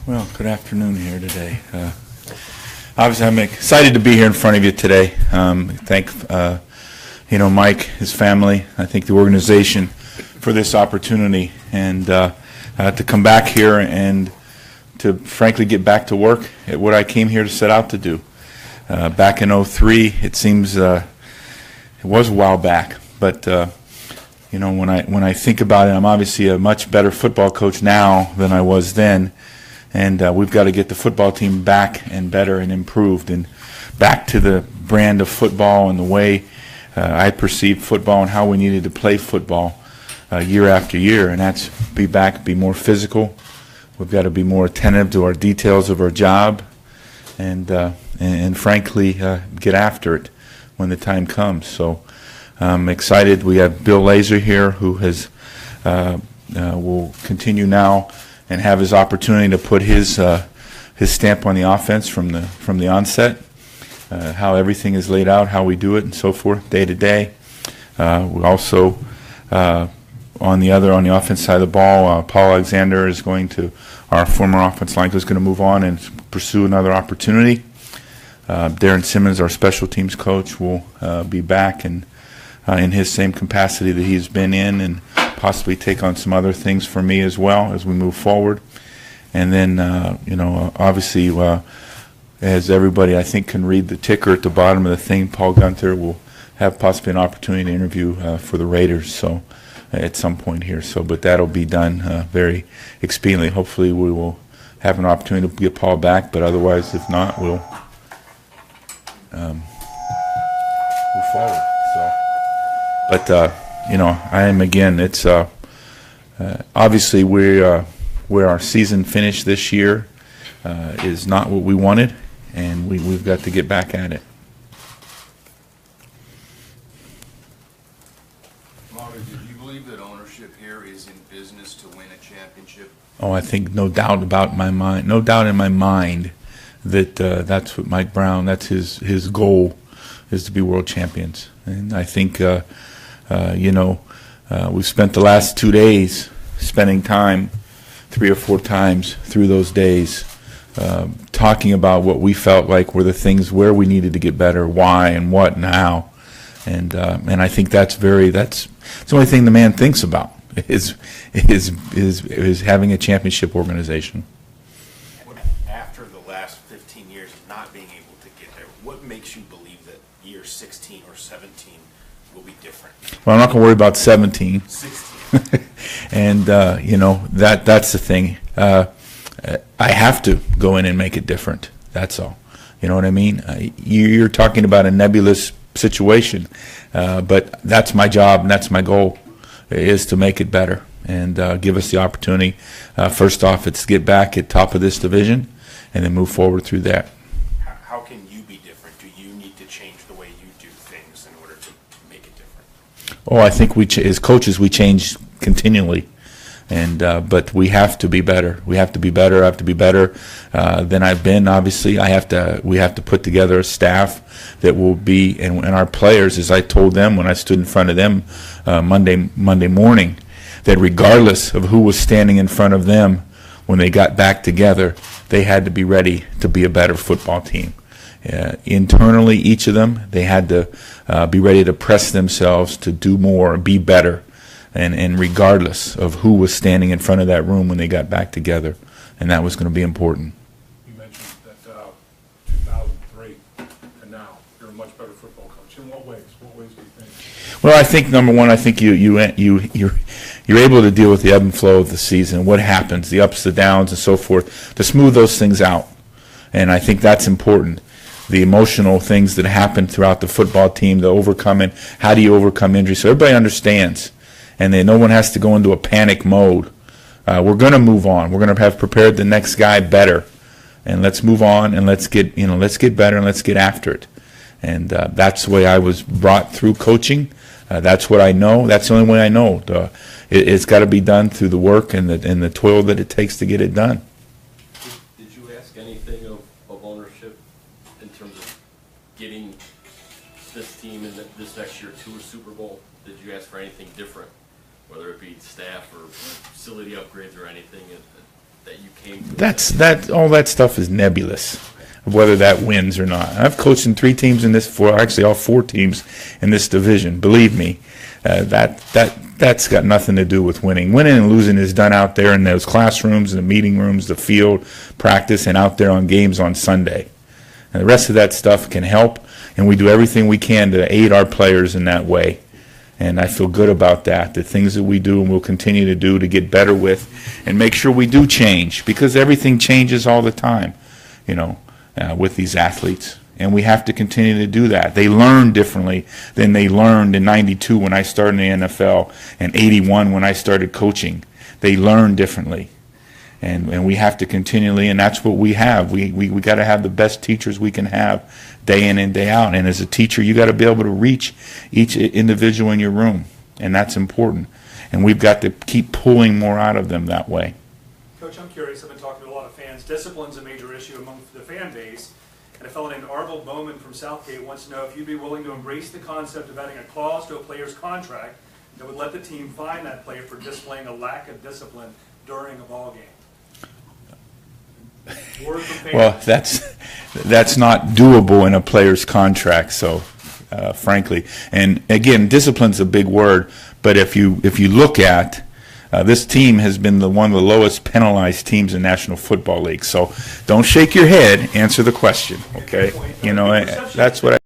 Well, good afternoon here today. Obviously, I'm excited to be here in front of you today. Thank Mike, his family, I think the organization for this opportunity, and to come back here and to frankly get back to work at what I came here to set out to do. Back in '03, it seems it was a while back, but when I think about it, I'm obviously a much better football coach now than I was then. And we've got to get the football team back and better and improved and back to the brand of football and the way I perceived football and how we needed to play football year after year. And that's be back, be more physical. We've got to be more attentive to our details of our job and frankly, get after it when the time comes. So I'm excited. We have Bill Lazor here who will continue now and have his opportunity to put his stamp on the offense from the onset, how everything is laid out, how we do it, and so forth, day to day. We also on the offense side of the ball, Paul Alexander is going to, our former offense line, is going to move on and pursue another opportunity. Darren Simmons, our special teams coach, will be back and in his same capacity that he's been in, and possibly take on some other things for me as well as we move forward. And then, obviously, as everybody I think can read the ticker at the bottom of the thing, Paul Gunther will have possibly an opportunity to interview for the Raiders. So at some point here. But that'll be done very expediently. Hopefully, we will have an opportunity to get Paul back. But otherwise, if not, we'll move forward. But I am again. It's obviously where our season finished this year is not what we wanted, and we've got to get back at it. Marvin, did you believe that ownership here is in business to win a championship? Oh, I think no doubt in my mind that that's what Mike Brown. That's his goal is to be world champions, and I think. We've spent the last 2 days spending time 3 or 4 times through those days talking about what we felt like were the things where we needed to get better, why and what and how. And I think that's the only thing the man thinks about is having a championship organization. After the last 15 years of not being able to get there, what makes you believe that year 16 or 17 will be different? Well, I'm not going to worry about 17. 16. And, that's the thing. I have to go in and make it different. That's all. You know what I mean? You're talking about a nebulous situation, but that's my job and that's my goal, is to make it better and give us the opportunity. First off, it's to get back at top of this division and then move forward through that. How can you be different? Do you need to change the way you do things in order to make it different? Oh, I think as coaches we change continually, and but we have to be better. We have to be better. I have to be better than I've been. Obviously, we have to put together a staff that will be, and our players, as I told them when I stood in front of them Monday morning, that regardless of who was standing in front of them when they got back together, they had to be ready to be a better football team. Internally, each of them, they had to be ready to press themselves to do more, be better, and regardless of who was standing in front of that room when they got back together, and that was going to be important. You mentioned that 2003 and now you're a much better football coach. In what ways? What ways do you think? Well, I think number one, I think you're able to deal with the ebb and flow of the season, what happens, the ups, the downs, and so forth, to smooth those things out, and I think that's important. The emotional things that happen throughout the football team, the overcoming, how do you overcome injury, so everybody understands, and then no one has to go into a panic mode. We're going to move on. We're going to have prepared the next guy better, and let's move on and let's get better and let's get after it. And that's the way I was brought through coaching. That's what I know. That's the only way I know. It's got to be done through the work and the toil that it takes to get it done. Did you ask anything of ownership in terms of getting this team in this next year to a Super Bowl? Did you ask for anything different, whether it be staff or facility upgrades or anything? that you came to? All that stuff is nebulous, whether that wins or not. I've coached in 3 teams in this, actually all 4 teams in this division. Believe me, that's got nothing to do with winning. Winning and losing is done out there in those classrooms, the meeting rooms, the field, practice, and out there on games on Sunday. And the rest of that stuff can help, and we do everything we can to aid our players in that way. And I feel good about that, the things that we do and will continue to do to get better with and make sure we do change, because everything changes all the time, with these athletes. And we have to continue to do that. They learn differently than they learned in '92 when I started in the NFL and '81 when I started coaching. They learn differently. And we have to continually, and that's what we have. We got to have the best teachers we can have day in and day out. And as a teacher, you got to be able to reach each individual in your room, and that's important. And we've got to keep pulling more out of them that way. Coach, I'm curious. I've been talking to a lot of fans. Discipline's a major issue among the fan base. And a fellow named Arvold Bowman from Southgate wants to know if you'd be willing to embrace the concept of adding a clause to a player's contract that would let the team fine that player for displaying a lack of discipline during a ball game. Well, that's not doable in a player's contract. So, frankly, and again, discipline's a big word. But if you look at this team has been one of the lowest penalized teams in National Football League. So, don't shake your head. Answer the question. Okay, that's what I.